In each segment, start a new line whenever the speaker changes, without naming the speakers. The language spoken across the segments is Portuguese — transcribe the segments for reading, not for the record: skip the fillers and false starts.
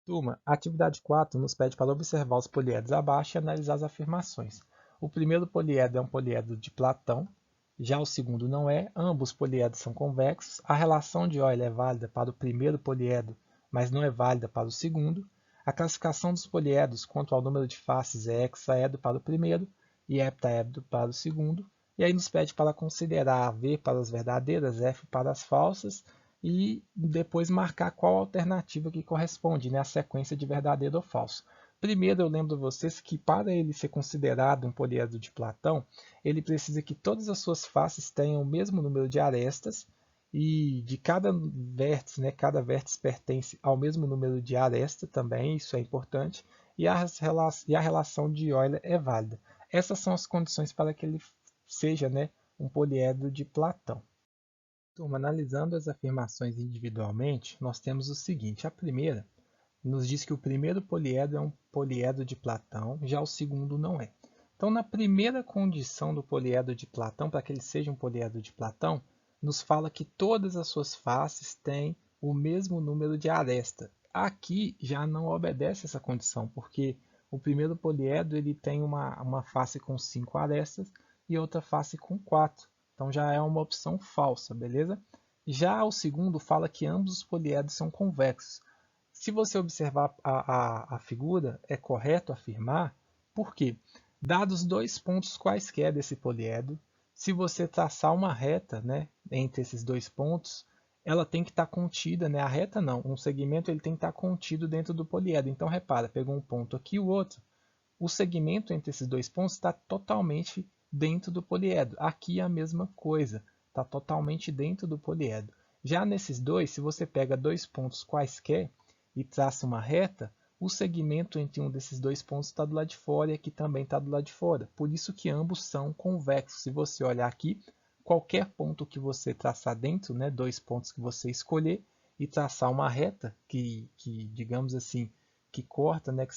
Turma, a atividade 4 nos pede para observar os poliedros abaixo e analisar as afirmações. O primeiro poliedro é um poliedro de Platão, já o segundo não é, ambos os poliedros são convexos, a relação de Euler é válida para o primeiro poliedro, mas não é válida para o segundo, a classificação dos poliedros quanto ao número de faces é hexaedro para o primeiro e heptaedro para o segundo, e aí nos pede para considerar V para as verdadeiras, F para as falsas, e depois marcar qual alternativa que corresponde, né, à sequência de verdadeiro ou falso. Primeiro, eu lembro vocês que para ele ser considerado um poliedro de Platão, ele precisa que todas as suas faces tenham o mesmo número de arestas e de cada vértice pertence ao mesmo número de aresta também, isso é importante, e a relação de Euler é válida. Essas são as condições para que ele seja, né, um poliedro de Platão. Turma, analisando as afirmações individualmente, nós temos o seguinte: a primeira nos diz que o primeiro poliedro é um poliedro de Platão, já o segundo não é. Então, na primeira condição do poliedro de Platão, para que ele seja um poliedro de Platão, nos fala que todas as suas faces têm o mesmo número de aresta. Aqui já não obedece essa condição, porque o primeiro poliedro ele tem uma face com 5 arestas e outra face com 4. Então já é uma opção falsa, beleza? Já o segundo fala que ambos os poliedros são convexos. Se você observar a figura, é correto afirmar, por quê? Dados dois pontos quaisquer desse poliedro, se você traçar uma reta, né, entre esses dois pontos, ela tem que estar contida, né, a reta não, um segmento ele tem que estar contido dentro do poliedro. Então repara, pegou um ponto aqui e o outro. O segmento entre esses dois pontos está totalmente dentro do poliedro. Aqui é a mesma coisa, está totalmente dentro do poliedro. Já nesses dois, se você pega dois pontos quaisquer e traça uma reta, o segmento entre um desses dois pontos está do lado de fora e aqui também está do lado de fora. Por isso que ambos são convexos. Se você olhar aqui, qualquer ponto que você traçar dentro, né, dois pontos que você escolher, e traçar uma reta digamos assim, que corta, né, que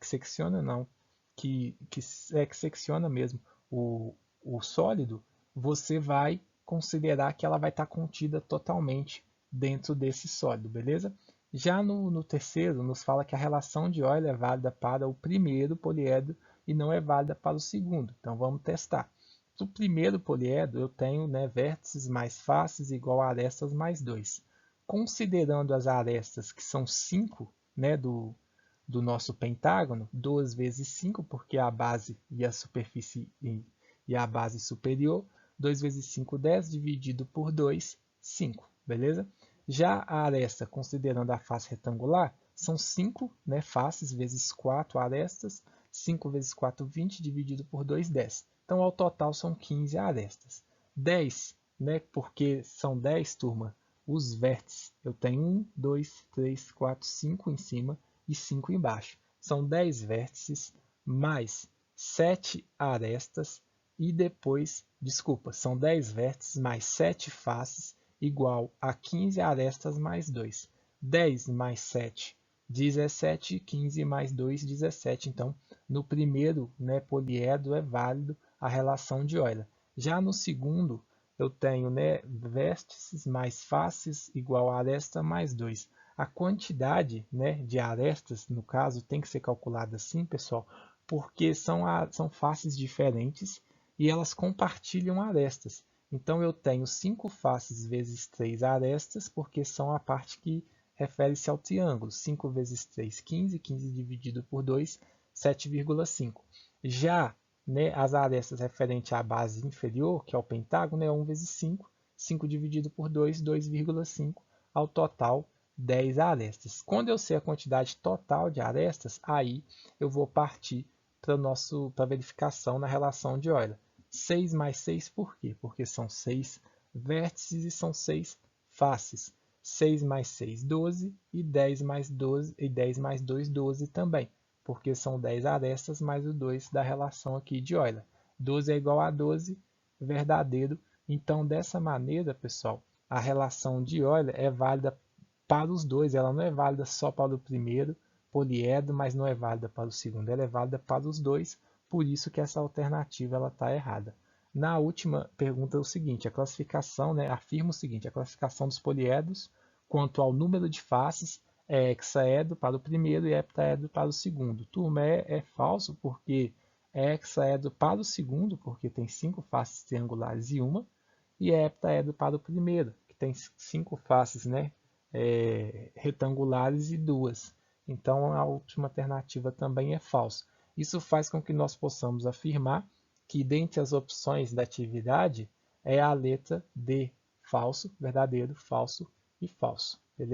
secciona não, que secciona mesmo o sólido, você vai considerar que ela vai estar contida totalmente dentro desse sólido, beleza? Já no terceiro, nos fala que a relação de Euler é válida para o primeiro poliedro e não é válida para o segundo. Então vamos testar. No primeiro poliedro, eu tenho, né, vértices mais faces igual a arestas mais 2. Considerando as arestas, que são 5, né, do nosso pentágono, 2 vezes 5, porque a base e a superfície e a base superior, 2 vezes 5, 10, dividido por 2, 5, beleza? Já a aresta, considerando a face retangular, são 5, né, faces vezes 4 arestas, 5 vezes 4, 20, dividido por 2, 10. Então, ao total, são 15 arestas. 10, né, porque são 10, turma, os vértices. Eu tenho 1, 2, 3, 4, 5 em cima e 5 embaixo. São 10 vértices mais 7 arestas e depois, desculpa, são 10 vértices mais 7 faces igual a 15 arestas mais 2. 10 mais 7, 17, 15 mais 2, 17. Então, no primeiro, né, poliedro é válido a relação de Euler. Já no segundo, eu tenho, né, vértices mais faces igual a aresta mais 2. A quantidade, né, de arestas, no caso, tem que ser calculada assim, pessoal, porque são faces diferentes e elas compartilham arestas. Então, eu tenho 5 faces vezes 3 arestas, porque são a parte que refere-se ao triângulo. 5 vezes 3, 15. 15 dividido por 2, 7,5. Já, né, as arestas referentes à base inferior, que é o pentágono, é 1 vezes 5. 5 dividido por 2, 2,5. Ao total, 10 arestas. Quando eu sei a quantidade total de arestas, aí eu vou partir para a verificação na relação de Euler. 6 mais 6 por quê? Porque são 6 vértices e são 6 faces. 6 mais 6, 12, e 10 mais 12, e 10 mais 2, 12 também, porque são 10 arestas mais o 2 da relação aqui de Euler. 12 é igual a 12, verdadeiro. Então, dessa maneira, pessoal, a relação de Euler é válida para os dois, ela não é válida só para o primeiro poliedro, mas não é válida para o segundo, ela é válida para os dois, por isso que essa alternativa está errada. Na última pergunta é o seguinte, a classificação, né, afirma o seguinte, a classificação dos poliedros quanto ao número de faces é hexaedro para o primeiro e heptaedro para o segundo. Turma, é falso porque é hexaedro para o segundo, porque tem 5 faces triangulares e uma, e é heptaedro para o primeiro, que tem 5 faces, né, retangulares e duas. Então, a última alternativa também é falso. Isso faz com que nós possamos afirmar que, dentre as opções da atividade, é a letra D, falso, verdadeiro, falso e falso. Beleza?